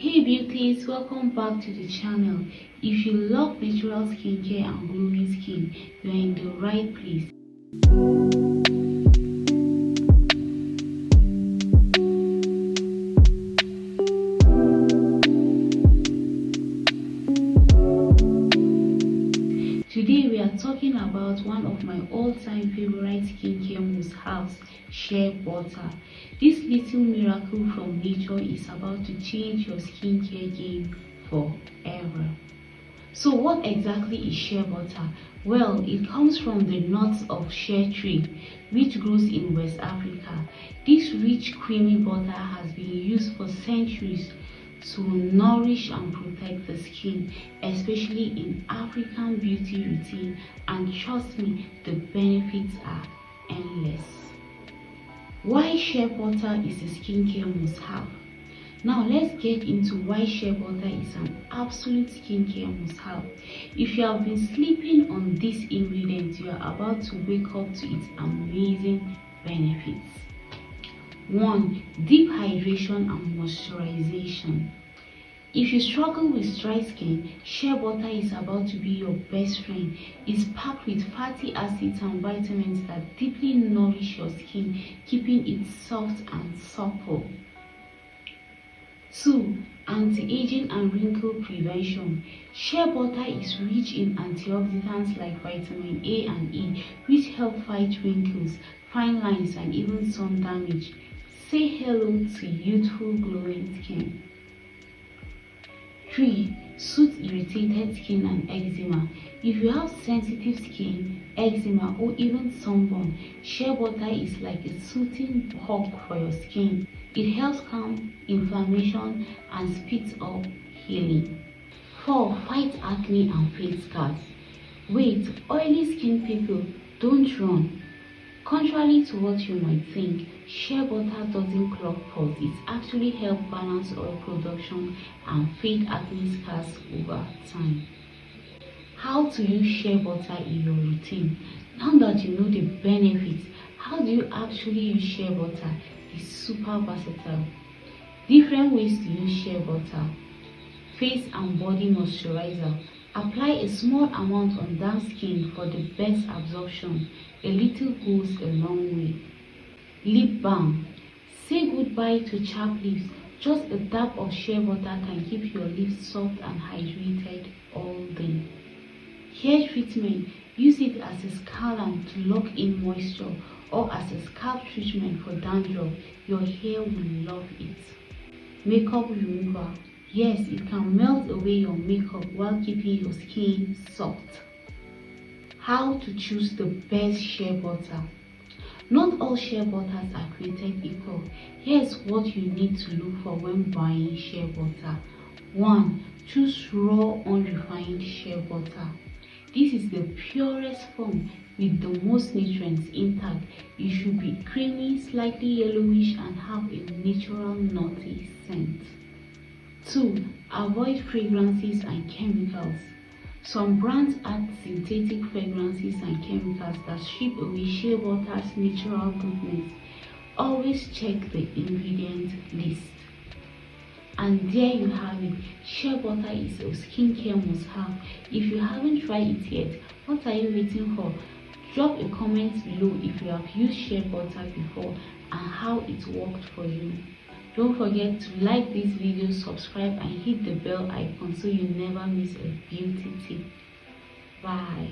Hey beauties, welcome back to the channel. If you love natural skincare and glowing skin, you are in the right place. Today we are talking about one of my all-time favorite skincare must-haves, Shea Butter. This little miracle from nature is about to change your skincare game forever. So what exactly is Shea Butter? Well, it comes from the nuts of shea tree, which grows in West Africa. This rich creamy butter has been used for centuries to nourish and protect the skin, especially in African beauty routine, and trust me, the benefits are endless. Why Shea Butter is a skincare must-have? Now let's get into why Shea Butter is an absolute skincare must-have. If you have been sleeping on this ingredient, you are about to wake up to its amazing benefits. 1. Deep hydration and moisturization. If you struggle with dry skin, Shea Butter is about to be your best friend. It's packed with fatty acids and vitamins that deeply nourish your skin, keeping it soft and supple. 2. Anti-aging and wrinkle prevention. Shea Butter is rich in antioxidants like vitamin A and E, which help fight wrinkles, fine lines, and even sun damage. Say hello to youthful glowing skin. 3. Soothe irritated skin and eczema. If you have sensitive skin, eczema, or even sunburn, Shea Butter is like a soothing hug for your skin. It helps calm inflammation and speeds up healing. 4. Fight acne and face scars. Wait, oily skin people, don't run. Contrary to what you might think, Shea Butter doesn't clog pores. It actually helps balance oil production and fade acne scars over time. How to use Shea Butter in your routine. Now that you know the benefits, how do you actually use Shea Butter? It's super versatile. Different ways to use Shea Butter. Face and body moisturizer. Apply a small amount on damp skin for the best absorption. A little goes a long way. Lip balm. Say goodbye to chapped lips. Just a dab of Shea Butter can keep your lips soft and hydrated all day. Hair treatment. Use it as a scalant to lock in moisture, or as a scalp treatment for dandruff. Your hair will love it. Makeup remover. Yes, it can melt away your makeup while keeping your skin soft. How to choose the best Shea Butter. Not all Shea Butters are created equal. Here's what you need to look for when buying Shea Butter. 1. Choose raw, unrefined Shea Butter. This is the purest form with the most nutrients intact. It should be creamy, slightly yellowish, and have a natural nutty scent. 2. Avoid fragrances and chemicals. Some brands add synthetic fragrances and chemicals that strip away Shea Butter's natural goodness. Always check the ingredient list. And there you have it. Shea Butter is a skincare must-have. If you haven't tried it yet, what are you waiting for? Drop a comment below if you have used Shea Butter before and how it worked for you. Don't forget to like this video, subscribe, and hit the bell icon so you never miss a beauty tip. Bye.